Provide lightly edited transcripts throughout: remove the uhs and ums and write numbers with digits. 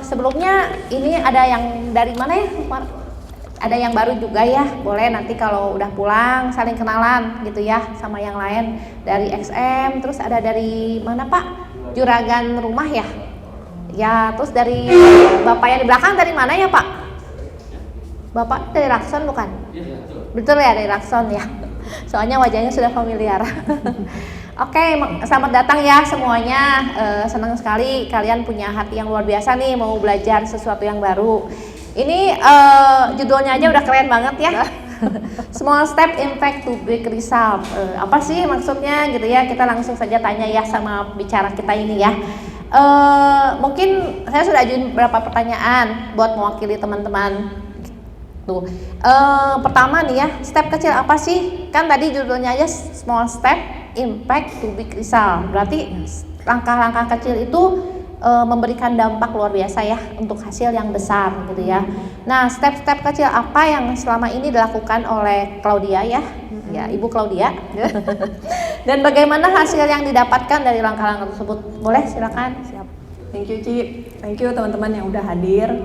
Sebelumnya ini ada yang dari mana ya? Ada yang baru juga ya, boleh nanti kalau udah pulang saling kenalan gitu ya sama yang lain. Dari XM, terus ada dari mana Pak? Juragan Rumah ya? Ya, terus dari Bapak yang di belakang dari mana ya Pak? Bapak dari Rakson bukan? Betul ya, dari Rakson ya. Soalnya wajahnya sudah familiar. Oke, selamat datang ya semuanya. Senang sekali kalian punya hati yang luar biasa nih mau belajar sesuatu yang baru. Ini judulnya aja udah keren banget ya. Small step impact to big result. Apa sih maksudnya gitu ya? Kita langsung saja tanya ya sama bicara kita ini ya. Mungkin saya sudah ajuin beberapa pertanyaan buat mewakili teman-teman. Tuh, pertama nih ya, step kecil apa sih? Kan tadi judulnya aja small step impact to big result. Berarti langkah-langkah kecil itu memberikan dampak luar biasa ya untuk hasil yang besar gitu ya. Nah, step-step kecil apa yang selama ini dilakukan oleh Claudia ya? Ya, Ibu Claudia. Dan bagaimana hasil yang didapatkan dari langkah-langkah tersebut? Boleh, silakan. Siap. Thank you Ci. Thank you teman-teman yang udah hadir.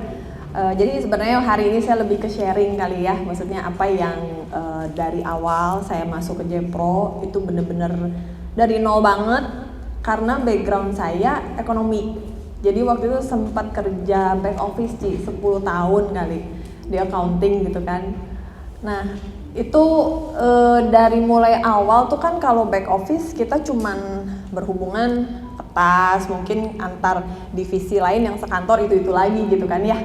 Jadi sebenarnya hari ini saya lebih ke sharing kali ya, maksudnya apa yang dari awal saya masuk ke Jepro itu bener-bener dari nol banget karena background saya ekonomi. Jadi waktu itu sempat kerja back office Ci, 10 tahun kali di accounting gitu kan. Nah itu dari mulai awal tuh kan kalau back office kita cuman berhubungan atas mungkin antar divisi lain yang sekantor itu lagi gitu kan ya.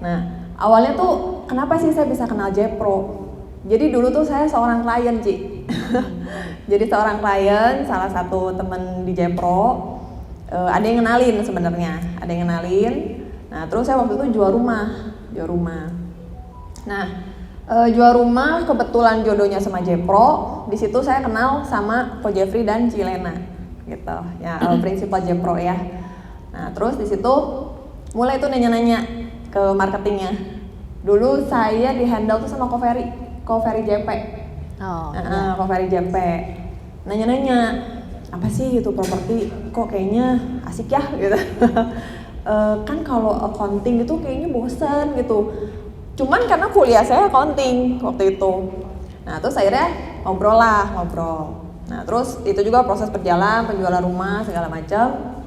Nah, awalnya tuh kenapa sih saya bisa kenal Jepro? Jadi dulu tuh saya seorang klien, Ci. Jadi seorang klien, salah satu temen di Jepro, ada yang kenalin sebenarnya, ada yang kenalin. Nah, terus saya waktu itu jual rumah. Nah, jual rumah kebetulan jodohnya sama Jepro. Di situ saya kenal sama Ko Jeffrey dan Cilena, gitu. Ya, prinsipal Jepro ya. Nah, terus di situ mulai tuh nanya-nanya ke marketingnya. Dulu saya di handle tuh sama Ko Ferry JP. Ko Ferry JP. Nanya-nanya, apa sih gitu properti? Kok kayaknya asik ya gitu. Kan kalau accounting itu kayaknya bosen gitu. Cuman karena kuliah saya accounting waktu itu. Nah terus akhirnya ngobrol. Nah terus itu juga proses berjalan, penjualan rumah segala macam.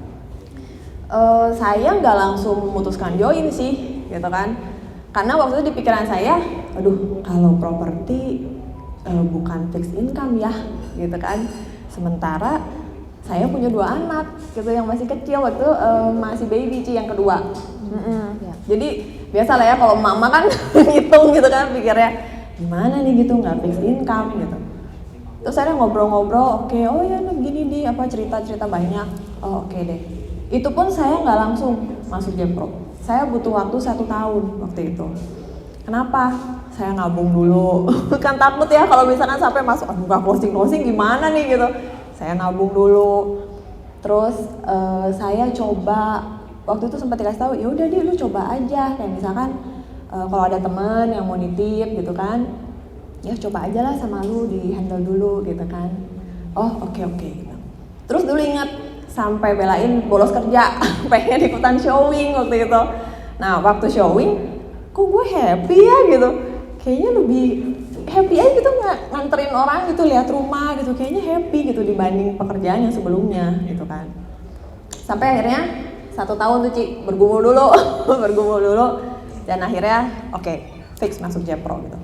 Saya nggak langsung memutuskan join sih, gitu kan? Karena waktu itu di pikiran saya, aduh kalau properti bukan fixed income ya, gitu kan? Sementara saya punya 2 anak, gitu yang masih kecil waktu masih baby Ci yang kedua. Ya. Jadi biasa lah ya kalau mama kan ngitung gitu kan, pikirnya gimana nih gitu nggak fixed income gitu. Terus saya ngobrol-ngobrol, oke, oh ya begini nih apa cerita-cerita banyak, oh oke deh. Itu pun saya nggak langsung masuk Jepro. Saya butuh waktu 1 tahun waktu itu. Kenapa? Saya nabung dulu. Kan takut ya kalau misalkan sampai masuk, buka closing gimana nih gitu. Saya nabung dulu. Terus saya coba waktu itu sempat dikasih tahu, ya udah deh lu coba aja. Kayak misalkan kalau ada teman yang mau nitip gitu kan, ya coba aja lah sama lu di handle dulu gitu kan. Oh oke. Gitu. Terus dulu ingat sampai belain bolos kerja, pengen ikutan showing waktu itu. Nah waktu showing, kok gue happy ya gitu. Kayaknya lebih happy aja gitu nganterin orang gitu, lihat rumah gitu. Kayaknya happy gitu dibanding pekerjaan yang sebelumnya gitu kan. Sampai akhirnya 1 tahun tuh Ci, bergumul dulu. Dan akhirnya oke, fix masuk Jepro gitu.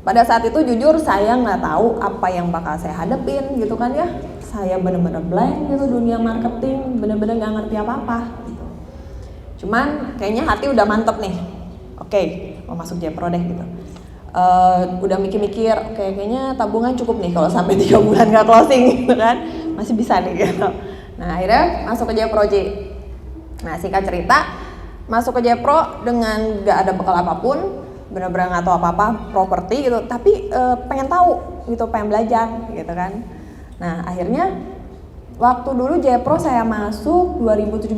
Pada saat itu jujur saya nggak tahu apa yang bakal saya hadepin gitu kan ya. Saya bener-bener blank gitu dunia marketing, bener-bener nggak ngerti apa-apa gitu. Cuman kayaknya hati udah mantep nih, oke, mau masuk Jepro deh gitu. Udah mikir-mikir, oke, kayaknya tabungan cukup nih kalau sampai 3 bulan nggak closing gitu kan, masih bisa nih gitu. Nah akhirnya masuk ke Jepro J. Nah singkat cerita, masuk ke Jepro dengan nggak ada bekal apapun, bener-bener nggak tahu apa-apa properti gitu, tapi pengen tahu gitu, pengen belajar gitu kan. Nah akhirnya waktu dulu Jepro saya masuk 2017.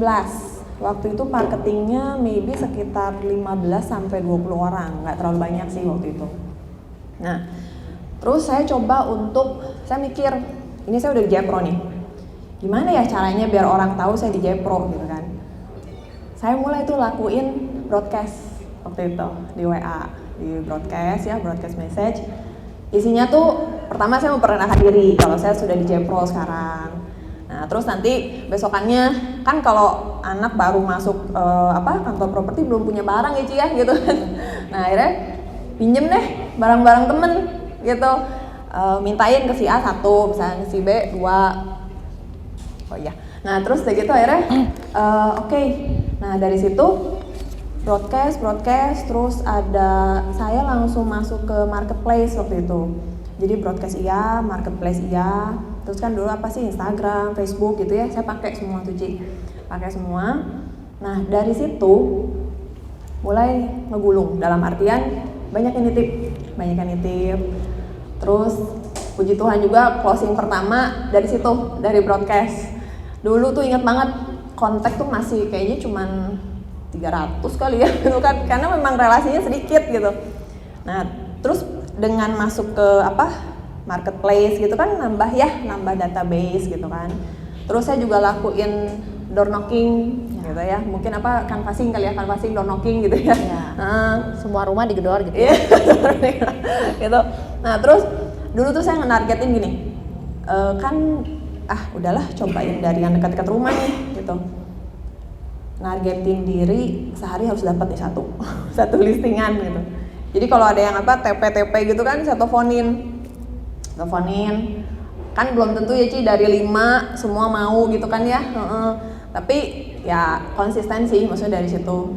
Waktu itu marketingnya maybe sekitar 15-20 orang, nggak terlalu banyak sih waktu itu. Nah terus saya coba saya mikir, ini saya udah di Jepro nih, gimana ya caranya biar orang tahu saya di Jepro gitu kan. saya mulai tuh lakuin broadcast waktu itu di WA, di broadcast ya, broadcast message. Isinya tuh pertama saya memperkenalkan diri kalau saya sudah di Jepro sekarang. Nah terus nanti besokannya kan kalau anak baru masuk kantor properti belum punya barang ya Ci ya gitu kan. Nah akhirnya pinjem deh barang-barang temen gitu, mintain ke si A 1, misalnya si B 2. Oh iya. Nah terus udah gitu akhirnya oke. Nah dari situ broadcast, terus ada saya langsung masuk ke marketplace waktu itu. Jadi broadcast iya, marketplace iya. Terus kan dulu apa sih Instagram, Facebook gitu ya, saya pakai semua tuh Ci, pakai semua. Nah dari situ mulai ngegulung, dalam artian banyak yang nitip. Terus puji Tuhan juga closing pertama dari situ, dari broadcast. Dulu tuh ingat banget kontak tuh masih kayaknya cuman 300 kali ya gitu kan, karena memang relasinya sedikit gitu. Nah terus dengan masuk ke marketplace gitu kan nambah database gitu kan. Terus saya juga lakuin door knocking gitu ya, mungkin canvassing kali ya, canvassing door knocking gitu ya. Semua rumah digedor gitu. Gitu. Nah terus dulu tuh saya nge-nargetin gini, udahlah cobain dari yang dekat-dekat rumah nih gitu. Nargetin diri sehari harus dapat nih satu listingan gitu. Jadi kalau ada yang TP gitu kan saya teleponin kan belum tentu ya Ci dari 5 semua mau gitu kan ya. Tapi ya konsistensi maksudnya dari situ.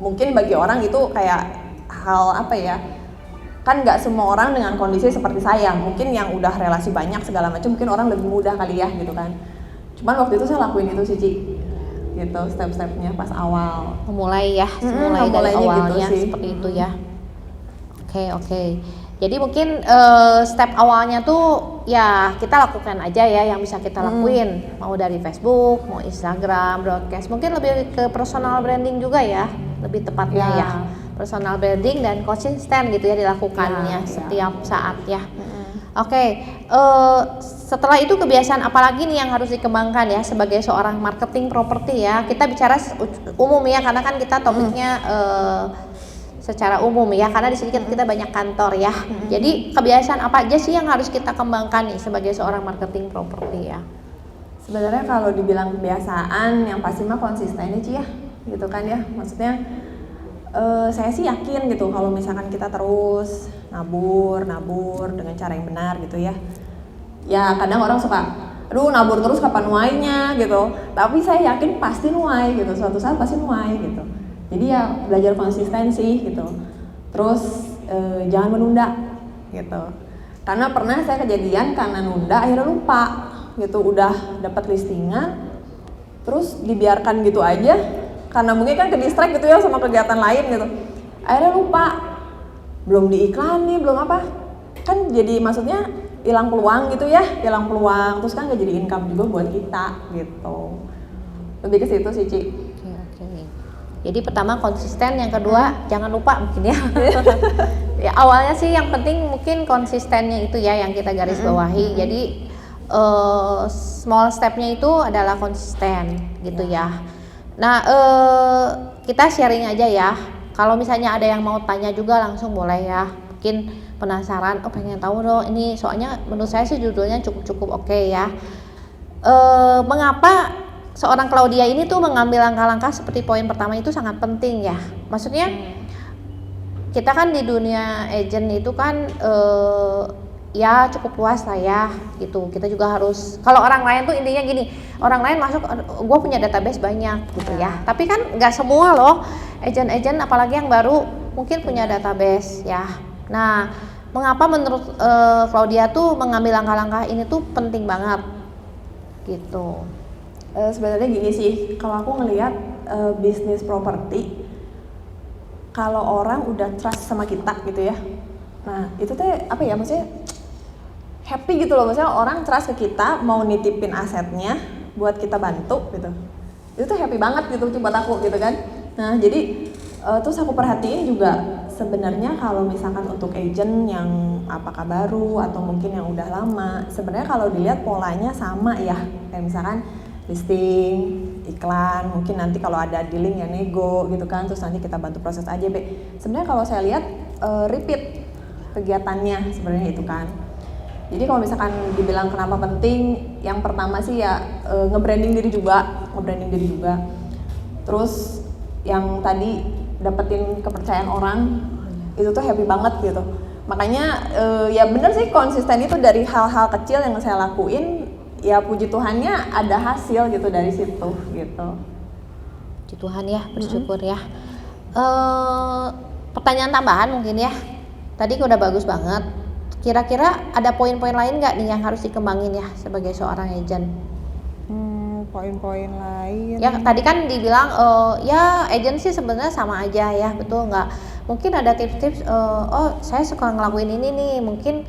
Mungkin bagi orang itu kayak hal kan nggak semua orang dengan kondisi seperti saya. Mungkin yang udah relasi banyak segala macam mungkin orang lebih mudah kali ya gitu kan. Cuman waktu itu saya lakuin itu sih Ci, gitu step-stepnya pas awal. Memulai dari awalnya gitu seperti itu ya. Oke. Jadi mungkin step awalnya tuh ya kita lakukan aja ya yang bisa kita lakuin. Mau dari Facebook, mau Instagram, broadcast. Mungkin lebih ke personal branding juga ya, lebih tepatnya ya. Personal branding dan konsisten gitu ya dilakukannya setiap saat ya. Setelah itu kebiasaan apa lagi nih yang harus dikembangkan ya sebagai seorang marketing properti ya. Kita bicara umum ya karena kan kita topiknya secara umum ya, karena di sini kita banyak kantor ya. Jadi kebiasaan apa aja sih yang harus kita kembangkan nih sebagai seorang marketing properti ya? Sebenarnya kalau dibilang kebiasaan yang pasti mah konsisten ya Ci ya, gitu kan ya. Maksudnya saya sih yakin gitu kalau misalkan kita terus nabur dengan cara yang benar gitu ya. Ya kadang orang suka, aduh nabur terus kapan nuainya gitu. Tapi saya yakin pasti nuai gitu, suatu saat pasti nuai gitu. Jadi ya belajar konsistensi gitu. Terus jangan menunda gitu. Karena pernah saya kejadian karena nunda akhirnya lupa gitu, udah dapat listingan terus dibiarkan gitu aja karena mungkin kan ke distract gitu ya sama kegiatan lain gitu. Akhirnya lupa. Belum diiklani, belum kan jadi maksudnya hilang peluang gitu ya, terus kan gak jadi income juga buat kita gitu. Lebih ke situ sih Ci. Jadi pertama konsisten, yang kedua jangan lupa mungkin ya. Ya awalnya sih yang penting mungkin konsistennya itu ya yang kita garis bawahi. Jadi small stepnya itu adalah konsisten gitu ya. Nah kita sharing aja ya. Kalau misalnya ada yang mau tanya juga langsung boleh ya. Mungkin penasaran, pengen tahu dong ini, soalnya menurut saya sih judulnya cukup oke ya. Mengapa seorang Claudia ini tuh mengambil langkah-langkah seperti poin pertama itu sangat penting ya. Maksudnya kita kan di dunia agent itu kan ya cukup luas lah ya gitu. Kita juga harus, kalau orang lain tuh intinya gini, orang lain masuk, gue punya database banyak gitu ya. Tapi kan nggak semua loh agent-agent apalagi yang baru mungkin punya database ya. Nah, mengapa menurut Claudia tuh mengambil langkah-langkah ini tuh penting banget gitu? Sebenarnya gini sih, kalau aku ngelihat bisnis properti, kalau orang udah trust sama kita gitu ya, nah itu teh maksudnya happy gitu loh, maksudnya orang trust ke kita mau nitipin asetnya buat kita bantu gitu, itu tuh happy banget gitu buat aku gitu kan. Nah jadi terus aku perhatiin juga sebenarnya kalau misalkan untuk agent yang apakah baru atau mungkin yang udah lama, sebenarnya kalau dilihat polanya sama ya, kayak misalkan listing, iklan, mungkin nanti kalau ada dealing ya nego gitu kan, terus nanti kita bantu proses AJB. Sebenarnya kalau saya lihat repeat kegiatannya sebenarnya itu kan. Jadi kalau misalkan dibilang kenapa penting, yang pertama sih ya nge-branding diri juga. Terus yang tadi dapetin kepercayaan orang, itu tuh happy banget gitu. Makanya ya bener sih konsisten itu dari hal-hal kecil yang saya lakuin, ya puji Tuhannya ada hasil gitu dari situ gitu. Puji Tuhan ya, bersyukur ya. Pertanyaan tambahan mungkin ya. Tadi udah bagus banget. Kira-kira ada poin-poin lain nggak nih yang harus dikembangin ya sebagai seorang agent? Poin-poin lain. Ya tadi kan dibilang ya agent sih sebenarnya sama aja ya, betul nggak? Mungkin ada tips-tips. Oh saya suka ngelakuin ini nih, mungkin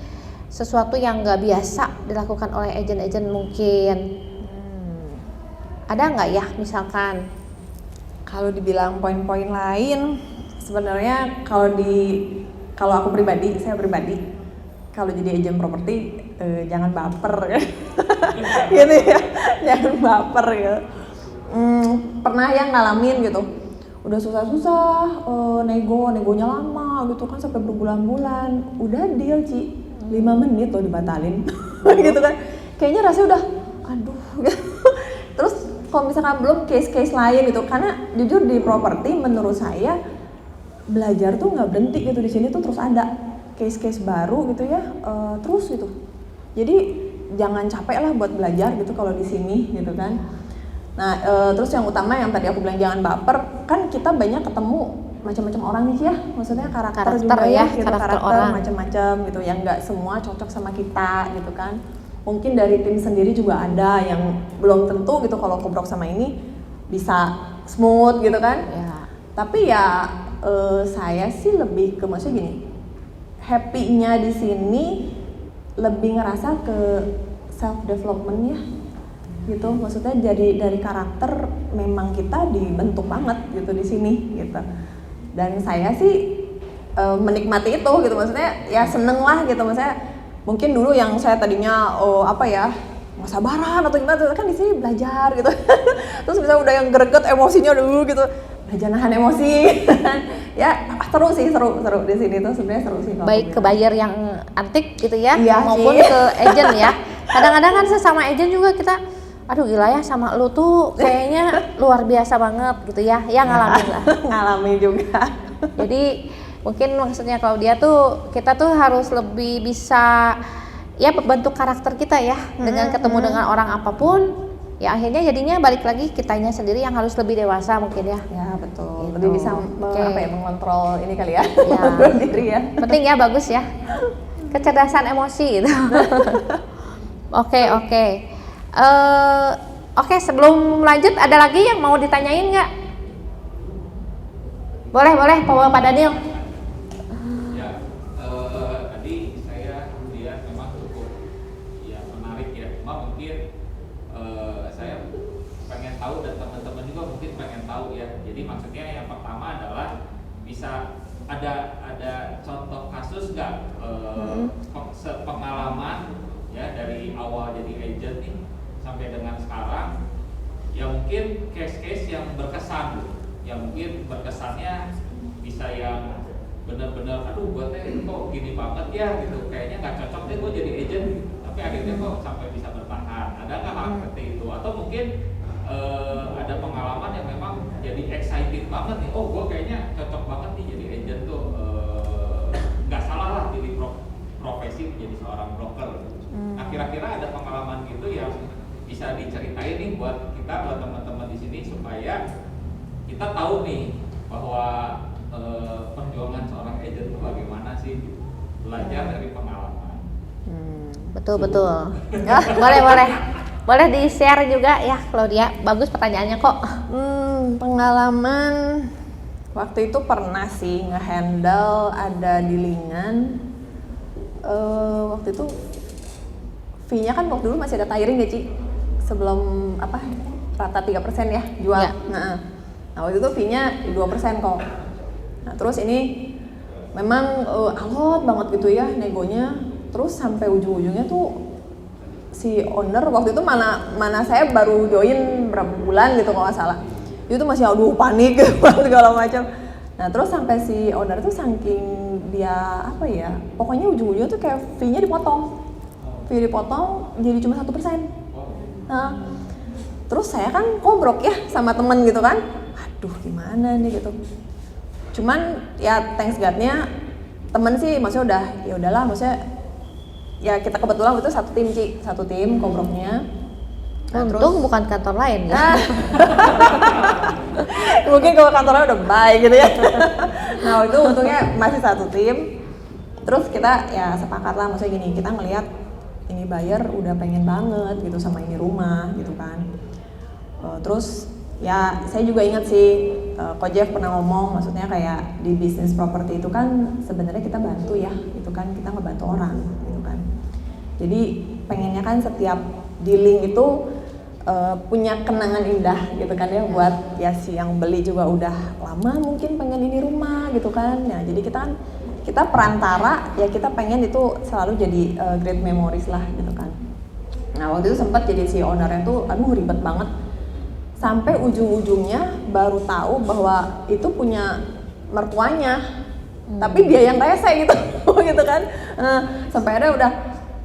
sesuatu yang nggak biasa dilakukan oleh agent-agent mungkin. Ada nggak ya misalkan? Kalau dibilang poin-poin lain, sebenarnya kalau aku pribadi, saya pribadi, kalau jadi agent properti jangan baper gitu ya, jangan baper gitu. Pernah yang ngalamin gitu, udah susah-susah negonya lama gitu kan sampai berbulan-bulan, udah deal 5 menit loh dibatalin gitu kan, kayaknya rasanya udah aduh gitu. Terus kalau misalkan belum case-case lain gitu, karena jujur di properti menurut saya belajar tuh nggak berhenti gitu, di sini tuh terus ada case-case baru gitu ya, terus gitu. Jadi jangan capek lah buat belajar gitu kalau di sini gitu kan. Nah terus yang utama yang tadi aku bilang jangan baper, kan kita banyak ketemu macam-macam orang nih ya, maksudnya karakter juga ya gitu, karakter macam-macam gitu, yang nggak semua cocok sama kita gitu kan. Mungkin dari tim sendiri juga ada yang belum tentu gitu kalau kobrok sama ini bisa smooth gitu kan ya. Tapi ya saya sih lebih ke maksudnya gini, happy-nya di sini lebih ngerasa ke self development ya gitu, maksudnya jadi dari karakter memang kita dibentuk banget gitu di sini gitu. Dan saya sih menikmati itu gitu, maksudnya ya seneng lah gitu, maksudnya mungkin dulu yang saya tadinya nggak sabaran atau gimana, kan di sini belajar gitu. Terus misalnya udah yang greget emosinya dulu gitu, belajar nahan emosi. Ya seru di sini tuh sebenarnya seru sih. Baik ke buyer yang antik gitu ya, iya, maupun ke agent ya. Kadang-kadang kan sesama agent juga kita, aduh gila ya sama lu tuh kayaknya luar biasa banget gitu ya. Ya ngalamin lah. Ngalamin juga. Jadi mungkin maksudnya Claudia tuh, kita tuh harus lebih bisa ya bentuk karakter kita ya, dengan ketemu dengan orang apapun. Ya akhirnya jadinya balik lagi kitanya sendiri yang harus lebih dewasa mungkin ya. Ya betul. Gitu. Lebih bisa mengontrol ini kali ya. Ya. Mengontrol diri ya. Penting ya, bagus ya. Kecerdasan emosi gitu. Oke. Oke, sebelum lanjut ada lagi yang mau ditanyain nggak? Boleh Pak Daniel. Ya, tadi saya lihat memang cukup ya menarik ya. Cuma mungkin saya pengen tahu dan teman-teman juga mungkin pengen tahu ya. Jadi maksudnya yang pertama adalah bisa ada contoh kasus nggak pengalaman ya dari awal jadi agent nih sampai dengan sekarang, ya mungkin case-case yang berkesan, yang mungkin berkesannya bisa yang benar-benar aduh gue kok gini banget ya gitu, kayaknya nggak cocok deh gue jadi agent, tapi akhirnya kok sampai bisa bertahan. Ada nggak hal seperti itu? Atau mungkin ada pengalaman yang memang jadi excited banget nih, oh gue kayaknya cocok banget nih jadi agent tuh, nggak salah lah jadi profesi menjadi seorang broker. Nah kira-kira ada pengalaman gitu yang bisa diceritain nih buat teman-teman di sini supaya kita tahu nih bahwa perjuangan seorang agent itu bagaimana sih, belajar dari pengalaman. Betul. Boleh di share juga ya Claudia, bagus pertanyaannya kok. Pengalaman waktu itu pernah sih ngehandle ada dealingan. Waktu itu fee-nya kan waktu dulu masih ada tiring ya Ci, sebelum rata 3% ya jual ya. Nah waktu itu fee-nya 2% kok. Nah terus ini memang alot banget gitu ya negonya, terus sampai ujung-ujungnya tuh si owner waktu itu mana saya baru join berapa bulan gitu kalau nggak salah. Itu masih aduh panik segala macam. Nah terus sampai si owner tuh saking dia apa ya, pokoknya ujung-ujungnya tuh kayak fee-nya dipotong jadi cuma 1%. Nah terus saya kan kobrok ya sama temen gitu kan, aduh gimana nih gitu. Cuman ya thanks God-nya temen sih maksudnya udah ya udahlah, maksudnya ya kita kebetulan itu satu tim kobroknya. Nah, Untung bukan kantor lain ya. Mungkin kalau kantornya udah baik gitu ya. Nah itu untungnya masih satu tim. Terus kita ya sepakat lah, maksudnya gini, kita ngelihat ini buyer udah pengen banget gitu sama ini rumah gitu kan. Terus ya saya juga ingat sih Ko Jeff pernah ngomong, maksudnya kayak di bisnis properti itu kan sebenarnya kita bantu ya gitu kan, kita ngebantu orang gitu kan. Jadi pengennya kan setiap dealing itu punya kenangan indah gitu kan ya, buat ya si yang beli juga udah lama mungkin pengen ini rumah gitu kan. Nah jadi kita perantara ya, kita pengen itu selalu jadi great memories lah gitu kan. Nah waktu itu sempat jadi si ownernya tuh aduh ribet banget, sampai ujung-ujungnya baru tahu bahwa itu punya mertuanya, tapi dia yang rese gitu gitu kan. Sampai akhirnya udah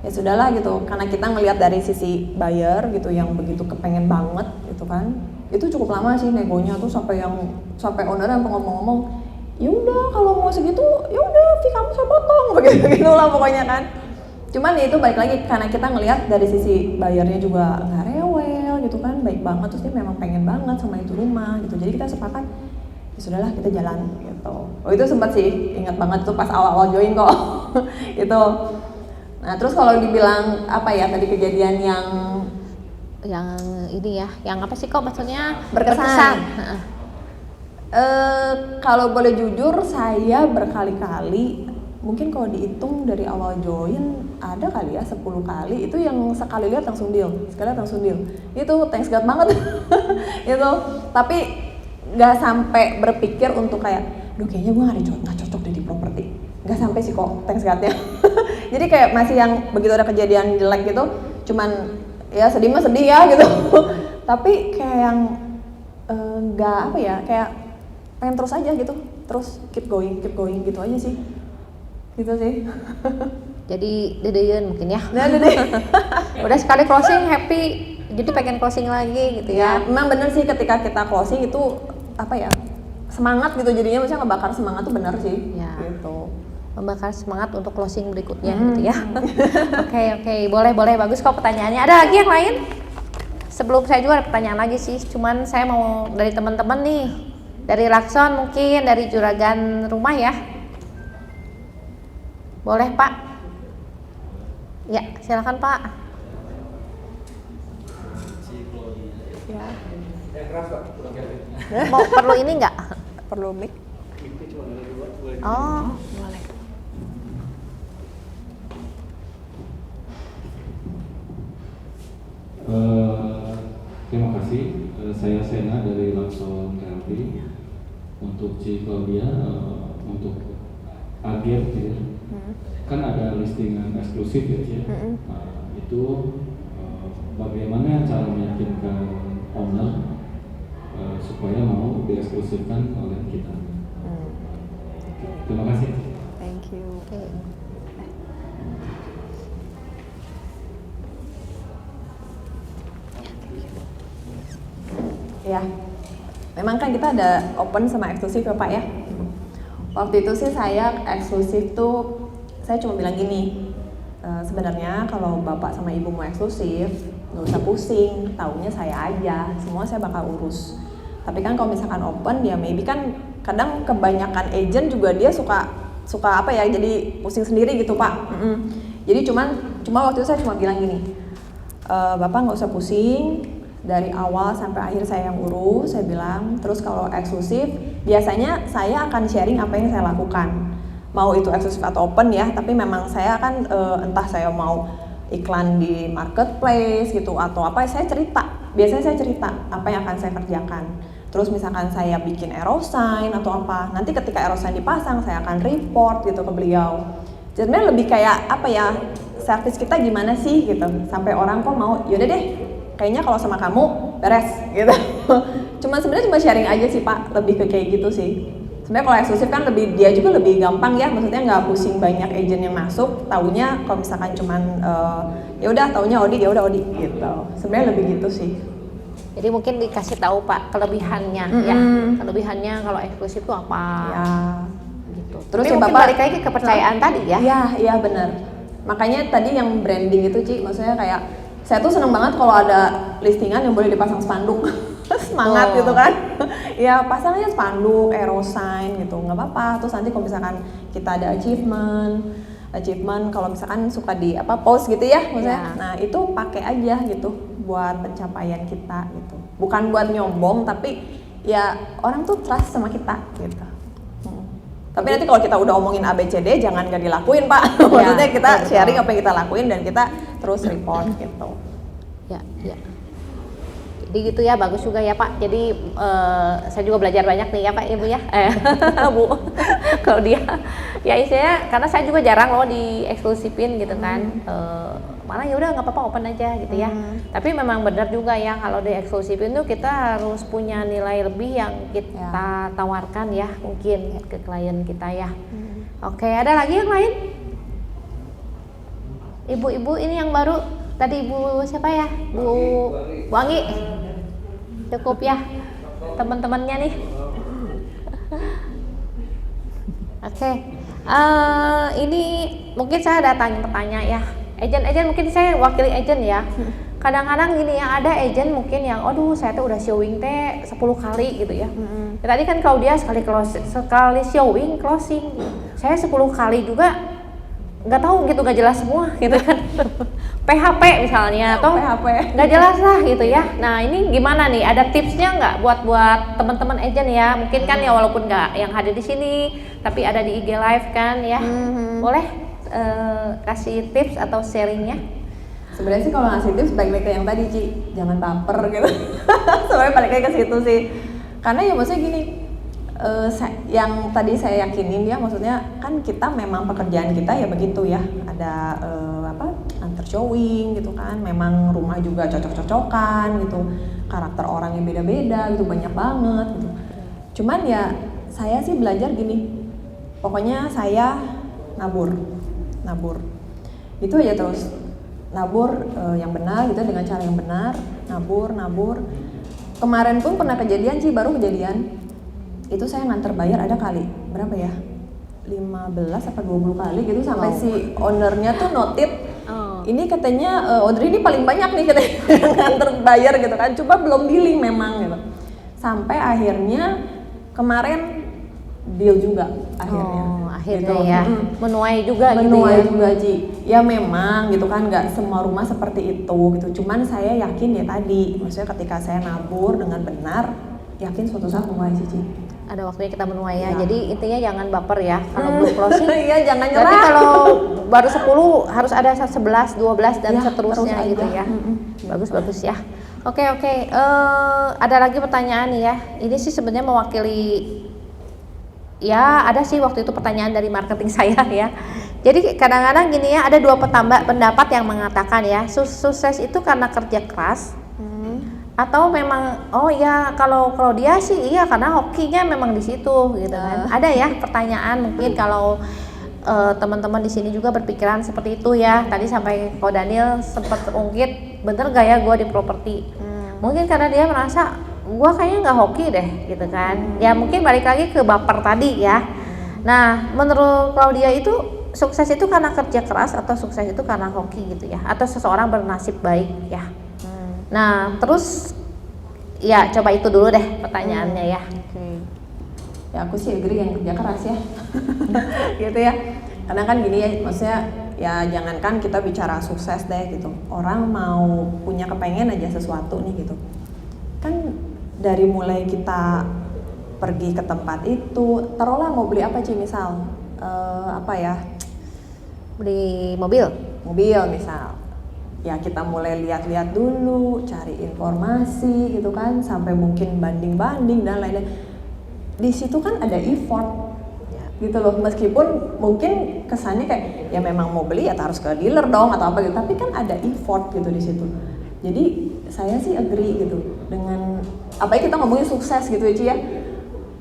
ya sudahlah gitu, karena kita ngelihat dari sisi buyer gitu yang begitu kepengen banget gitu kan. Itu cukup lama sih negonya tuh, sampai owner yang ngomong-ngomong, ya udah kalau mau segitu ya udah fee kamu saya potong begitu lah pokoknya kan. Cuman ya itu balik lagi karena kita ngelihat dari sisi buyernya juga nggak rewel gitu kan, baik banget, terus dia memang pengen banget sama itu rumah gitu. Jadi kita sepakat ya sudahlah kita jalan gitu. Oh itu sempat sih ingat banget tuh pas awal-awal join kok itu. Nah terus kalau dibilang apa ya tadi kejadian yang ini ya, yang apa sih kok maksudnya berkesan. Kalau boleh jujur saya berkali-kali, mungkin kalau dihitung dari awal join ada kali ya 10 kali itu yang sekali lihat langsung deal, itu thanks God banget itu. Tapi nggak sampai berpikir untuk kayak duh kayaknya gue nggak cocok deh di properti, nggak sampai sih kok, thanks God-nya. Jadi kayak masih yang begitu ada kejadian jelek gitu cuman ya sedih mah sedih ya gitu tapi kayak yang nggak apa ya, kayak pengen terus aja gitu, terus keep going gitu aja sih gitu sih. Jadi dedeun mungkin ya. Nah, dede. Udah sekali closing happy, jadi pengen closing lagi gitu ya. Memang bener sih ketika kita closing itu apa ya, semangat gitu jadinya, maksudnya ngebakar semangat tuh bener sih Ya. gitu. Membakar semangat untuk closing berikutnya gitu ya. Oke, boleh bagus kok pertanyaannya. Ada lagi yang lain? Sebelum saya juga ada pertanyaan lagi sih, cuman saya mau dari teman-teman nih, dari Lakson mungkin, dari Juragan Rumah ya. Boleh Pak? Ya silakan Pak. Ya. Mau perlu ini nggak? Perlu mic. Oh boleh. Terima kasih. Saya Sena dari Lakson Realty. Untuk Ci Claudia, untuk agen ya. Kan ada listingan eksklusif ya Ci. Itu bagaimana cara meyakinkan owner supaya mau dieksklusifkan oleh kita. Terima kasih. Thank you. Oke. Ya, memang kan kita ada open sama eksklusif ya Pak ya. Waktu itu sih saya eksklusif tuh, saya cuma bilang gini, sebenarnya kalau Bapak sama Ibu mau eksklusif, nggak usah pusing, taunya saya aja, semua saya bakal urus. Tapi kan kalau misalkan open ya maybe kan kadang kebanyakan agent juga dia suka apa ya, jadi pusing sendiri gitu Pak. Jadi cuma waktu itu saya cuma bilang gini, Bapak nggak usah pusing, dari awal sampai akhir saya yang urus, saya bilang. Terus kalau eksklusif, biasanya saya akan sharing apa yang saya lakukan. Mau itu eksklusif atau open ya, tapi memang saya kan entah saya mau iklan di marketplace gitu atau apa, saya cerita. Biasanya saya cerita apa yang akan saya kerjakan. Terus misalkan saya bikin aerosign atau apa, nanti ketika aerosign dipasang saya akan report gitu ke beliau. Jadi lebih kayak apa ya, service kita gimana sih gitu, sampai orang kok mau yaudah deh kayaknya kalau sama kamu beres gitu. Sebenarnya cuma sharing aja sih Pak, lebih ke kayak gitu sih. Sebenarnya kalau eksklusif kan dia juga lebih gampang ya, maksudnya nggak pusing banyak agent yang masuk, taunya kalau misalkan cuman ya udah taunya audit ya udah audit gitu. Sebenarnya lebih gitu sih. Jadi mungkin dikasih tahu Pak kelebihannya ya, kelebihannya kalau eksklusif itu apa? Ya. Gitu. Terus tapi ya mungkin Bapak balik lagi ke kepercayaan tadi ya. Iya benar. Makanya tadi yang branding itu Ci, maksudnya kayak saya tuh seneng banget kalau ada listingan yang boleh dipasang spanduk. Semangat gitu kan. Ya pasang aja spanduk, arrow sign gitu, nggak apa-apa. Terus nanti kalau misalkan kita ada achievement kalau misalkan suka di post gitu ya maksudnya. Nah, itu pakai aja gitu buat pencapaian kita gitu. Bukan buat nyombong tapi ya orang tuh trust sama kita gitu. Tapi nanti kalau kita udah omongin ABCD jangan gak dilakuin Pak. Maksudnya kita sharing apa yang kita lakuin dan kita terus report gitu. Ya. Jadi gitu ya, bagus juga ya Pak. Jadi saya juga belajar banyak nih ya Pak Ibu ya. Bu, kalau dia ya istilahnya karena saya juga jarang loh di eksklusifin gitu kan. Malah ya udah nggak apa-apa open aja gitu ya. Tapi memang benar juga ya kalau di eksklusifin tuh kita harus punya nilai lebih yang kita tawarkan ya mungkin ke klien kita ya. Oke, ada lagi yang lain? Ibu-ibu ini yang baru tadi Ibu siapa ya? Bu Anggi. Cukup ya teman-temannya nih. Oke. Ini mungkin saya ada tanya ya. Agent mungkin saya wakili agent ya. Kadang-kadang gini ya, ada agent mungkin yang aduh saya tuh udah showing 10 kali gitu ya. Ya tadi kan kalau dia sekali showing closing. Saya 10 kali juga nggak tahu gitu, nggak jelas semua gitu kan. PHP misalnya atau nggak jelas lah gitu ya. Nah ini gimana nih? Ada tipsnya nggak buat teman-teman agent ya? Mungkin kan ya walaupun nggak yang hadir di sini, tapi ada di IG Live kan ya. Boleh kasih tips atau sharingnya? Sebenarnya sih kalau ngasih tips balik ke yang tadi Ci, jangan baper gitu. Sebenarnya balik lagi ke situ sih. Karena ya maksudnya gini, yang tadi saya yakinin ya, maksudnya kan kita memang pekerjaan kita ya begitu ya, ada antar showing gitu kan, memang rumah juga cocok-cocokan gitu, karakter orang yang beda-beda gitu, banyak banget gitu. Cuman ya saya sih belajar gini, pokoknya saya nabur itu aja terus, nabur yang benar gitu, dengan cara yang benar, nabur. Kemarin pun pernah kejadian sih, baru kejadian itu saya nganter bayar ada kali berapa ya, 15 apa 20 kali gitu, sampai si ownernya tuh notit ini katanya Audrey ini paling banyak nih katanya nganter bayar gitu kan, coba belum dealing memang gitu, sampai akhirnya kemarin deal juga akhirnya gitu. Ya menuai juga Ji. Ya memang gitu kan, nggak semua rumah seperti itu gitu, cuman saya yakin ya tadi, maksudnya ketika saya nabur dengan benar, yakin suatu saat menuai sih Ci. Ada waktunya kita menuai ya. Jadi intinya jangan baper ya kalau belum closing. Iya, jangan nyerah. Berarti kalau baru 10 harus ada 11, 12 dan ya, seterusnya gitu ya. Bagus ya. Oke. Ada lagi pertanyaan nih ya. Ini sih sebenarnya mewakili, ya ada sih waktu itu pertanyaan dari marketing saya ya. Jadi kadang-kadang gini ya, ada dua pendapat yang mengatakan ya, sukses itu karena kerja keras. Atau memang kalau dia sih iya karena hokinya memang di situ gitu kan. Ada ya pertanyaan mungkin kalau teman-teman di sini juga berpikiran seperti itu ya. Tadi sampai Ko Daniel sempat ungkit, bener gak ya gue di properti? Mungkin karena dia merasa gue kayaknya nggak hoki deh gitu kan. Ya mungkin balik lagi ke baper tadi ya. Nah menurut Claudia itu sukses itu karena kerja keras atau sukses itu karena hoki gitu ya? Atau seseorang bernasib baik ya? Nah, terus ya coba itu dulu deh pertanyaannya ya. Ya aku sih agree yang kerja keras ya. Gitu ya. Karena kan gini ya, maksudnya ya jangankan kita bicara sukses deh gitu. Orang mau punya kepengen aja sesuatu nih gitu. Kan dari mulai kita pergi ke tempat itu, taruhlah mau beli apa Ci, misal beli mobil misal. Ya kita mulai lihat-lihat dulu, cari informasi gitu kan, sampai mungkin banding-banding dan lain-lain. Di situ kan ada effort. gitu loh. Meskipun mungkin kesannya kayak ya memang mau beli ya harus ke dealer dong atau apa gitu, tapi kan ada effort gitu di situ. Jadi saya sih agree gitu dengan apalagi kita ngomongin sukses gitu ya Ci ya.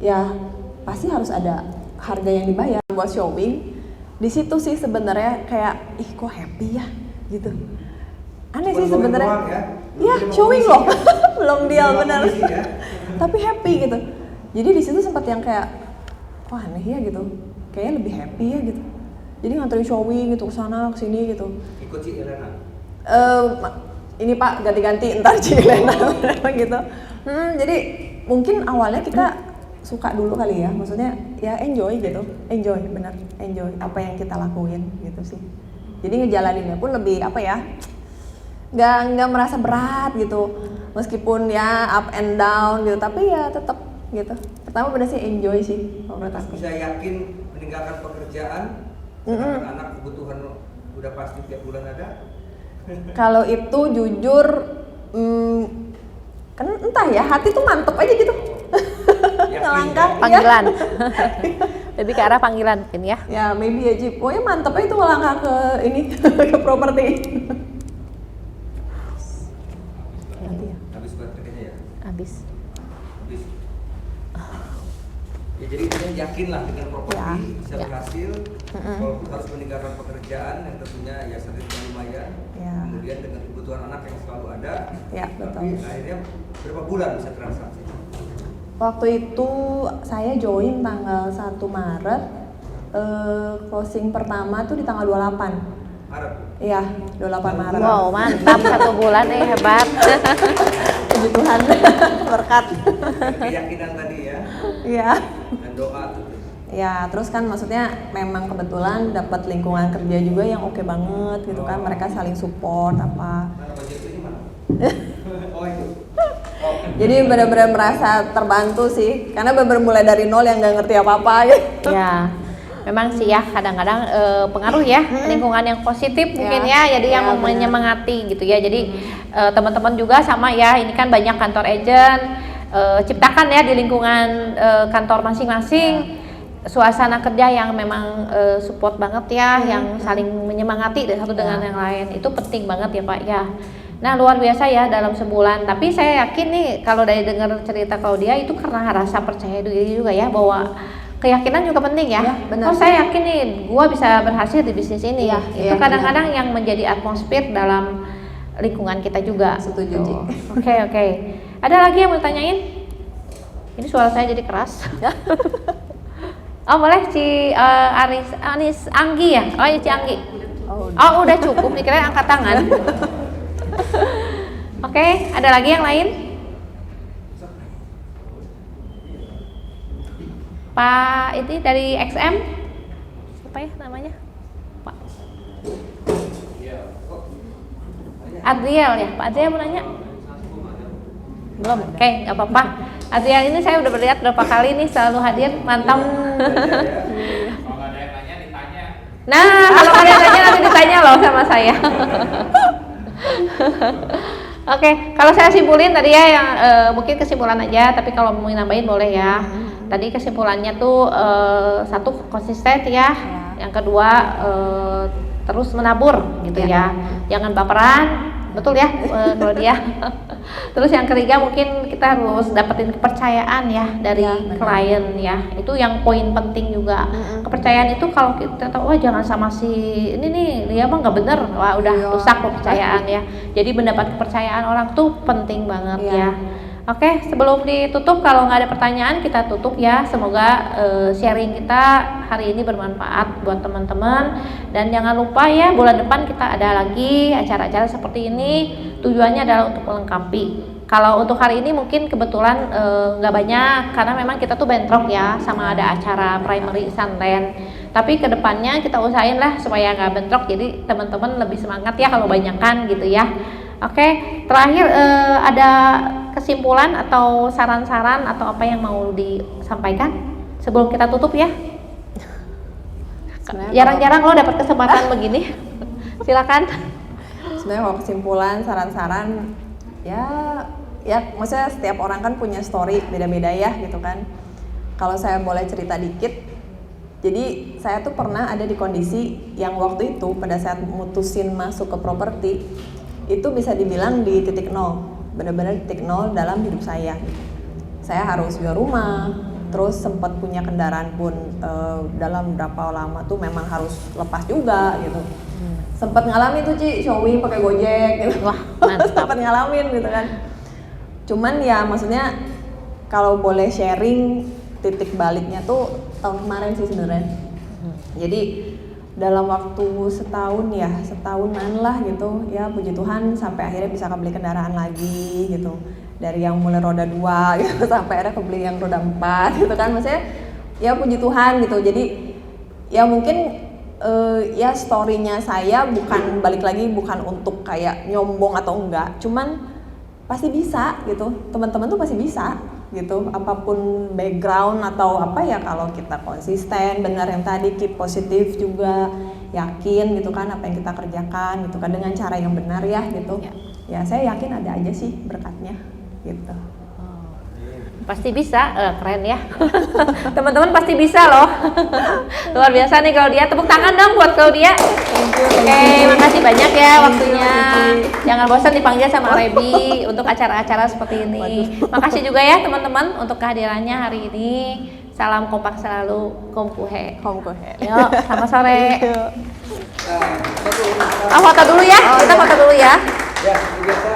Ya pasti harus ada harga yang dibayar buat showing. Di situ sih sebenarnya kayak ih kok happy ya gitu. Aneh sih sebenarnya. Ya showing loh, belum deal benar. Ya. Tapi happy gitu. Jadi di situ sempat yang kayak wah aneh ya gitu. Kayaknya lebih happy ya gitu. Jadi nganterin showing gitu ke sana ke sini gitu. Ikut Ci Elena. Ini Pak ganti-ganti entar Cilena gitu. Jadi mungkin awalnya kita suka dulu kali ya, maksudnya ya enjoy gitu, bener enjoy apa yang kita lakuin gitu sih. Jadi ngejalaninnya pun lebih apa ya, nggak merasa berat gitu, meskipun ya up and down gitu, tapi ya tetap gitu. Pertama bener sih enjoy sih menurut aku. Bisa yakin meninggalkan pekerjaan, anak kebutuhan udah pasti tiap bulan ada. Kalau itu jujur, kan entah ya hati tuh mantep aja gitu. Ngelangkah Panggilan. Lebih ke arah panggilan mungkin ya. Ya maybe ya Jip, pokoknya mantep aja itu melangkah ke ini ke properti. Nanti ya. Habis baterainya ya. Habis. Habis. Ya jadi kalian yakin lah dengan properti Ya, bisa ya. berhasil, walaupun harus meninggalkan pekerjaan yang tentunya ya sedikit lumayan. Ya. Kemudian dengan kebutuhan anak yang selalu ada. Ya, Tapi betul. akhirnya berapa bulan bisa transaksi? Waktu itu saya join tanggal 1 Maret, closing pertama tuh di tanggal 28. Maret. Iya, 28 Maret. Wow, mantap 1 bulan hebat. Puji Tuhan, berkat. Keyakinan tadi ya, Iya. dan doa tuh. Ya, terus kan maksudnya memang kebetulan dapat lingkungan kerja juga yang oke banget gitu kan, mereka saling support apa. Mana budget ini mana? Oh itu. Oh. Jadi benar-benar merasa terbantu sih, karena benar-benar mulai dari nol yang nggak ngerti apa-apa gitu. Ya, memang sih ya kadang-kadang pengaruh ya lingkungan yang positif mungkin ya, jadi ya, yang benar. menyemangati gitu ya. Jadi teman-teman juga sama ya, ini kan banyak kantor agent, ciptakan ya di lingkungan kantor masing-masing suasana kerja yang memang support banget ya, yang saling menyemangati satu dengan yang lain, itu penting banget ya Pak ya. Nah luar biasa ya dalam sebulan, tapi saya yakin nih kalau dari dengar cerita Claudia itu karena rasa percaya diri juga ya, bahwa keyakinan juga penting ya. Ya, benar. Oh saya yakin nih gua bisa berhasil di bisnis ini. Iya, Itu iya, kadang-kadang yang menjadi atmosfer dalam lingkungan kita juga. Setuju, Ci. Oke. Ada lagi yang mau ditanyain? Ini suara saya jadi keras. Oh boleh Ci Anis Anggi ya? Oh ya Ci Anggi. Oh udah cukup, dikira angkat tangan. Oke, ada lagi yang lain? Pak ini dari XM, apa ya namanya? Pak Adriel ya? Pak Adriel mau nanya? Belum? Oke, nggak apa-apa. Adriel ini saya udah melihat berapa kali nih selalu hadir, mantap. Kalau nggak ada yang nanya ditanya. Nah, kalau kalian nanya nanti ditanya loh sama saya. Oke, kalau saya simpulin tadi ya yang mungkin kesimpulan aja, tapi kalau mau nambahin boleh ya. Tadi kesimpulannya tuh satu konsisten ya, yang kedua terus menabur gitu ya. Jangan baperan, betul ya kalau dia. Terus yang ketiga mungkin kita harus dapetin kepercayaan ya dari klien ya. Itu yang poin penting juga. Kepercayaan itu kalau kita tahu wah jangan sama si ini nih dia mah nggak bener, wah udah rusak kepercayaan ya. Jadi mendapat kepercayaan orang tuh penting banget ya. Oke, sebelum ditutup kalau nggak ada pertanyaan kita tutup ya. Semoga sharing kita hari ini bermanfaat buat teman-teman, dan jangan lupa ya bulan depan kita ada lagi acara-acara seperti ini. Tujuannya adalah untuk melengkapi. Kalau untuk hari ini mungkin kebetulan nggak banyak karena memang kita tuh bentrok ya sama ada acara primary Sunland. Tapi kedepannya kita usahain lah supaya nggak bentrok, jadi teman-teman lebih semangat ya kalau banyakan gitu ya. Oke, terakhir ada kesimpulan atau saran-saran atau apa yang mau disampaikan sebelum kita tutup ya? Jarang-jarang lo dapat kesempatan begini. Silakan. Sebenarnya kalau kesimpulan, saran-saran ya maksudnya setiap orang kan punya story beda-beda ya gitu kan. Kalau saya boleh cerita dikit, Jadi saya tuh pernah ada di kondisi yang waktu itu pada saat mutusin masuk ke properti itu bisa dibilang di titik nol, benar-benar titik nol dalam hidup saya. Saya harus jual rumah, terus sempat punya kendaraan pun dalam berapa lama tuh memang harus lepas juga gitu. Sempat ngalamin tuh Ci, showing pakai Gojek gitu. Wah, mantap. Sempat ngalamin gitu kan. Cuman ya maksudnya kalau boleh sharing titik baliknya tuh tahun kemarin sih sebenarnya. Jadi dalam waktu setahunan lah gitu ya, puji Tuhan sampai akhirnya bisa kebeli kendaraan lagi gitu. Dari yang mulai roda 2 gitu sampai akhirnya kebeli yang roda 4 gitu kan, maksudnya ya puji Tuhan gitu. Jadi ya mungkin ya story-nya saya bukan balik lagi bukan untuk kayak nyombong atau enggak, cuman pasti bisa gitu, teman-teman tuh pasti bisa gitu, apapun background atau apa ya, kalau kita konsisten, benar yang tadi keep positif juga, yakin gitu kan apa yang kita kerjakan gitu kan dengan cara yang benar ya gitu. Ya saya yakin ada aja sih berkatnya gitu. Pasti bisa, keren ya. Teman-teman pasti bisa loh. Luar biasa nih Claudia, tepuk tangan dong buat Claudia. Oke, makasih banyak ya waktunya. Jangan bosan dipanggil sama Rebi untuk acara-acara seperti ini. Makasih juga ya teman-teman untuk kehadirannya hari ini. Salam kompak selalu, Komkuhe. Yuk, selamat sore. Nah, Foto dulu ya, kita foto dulu ya. ya, biasa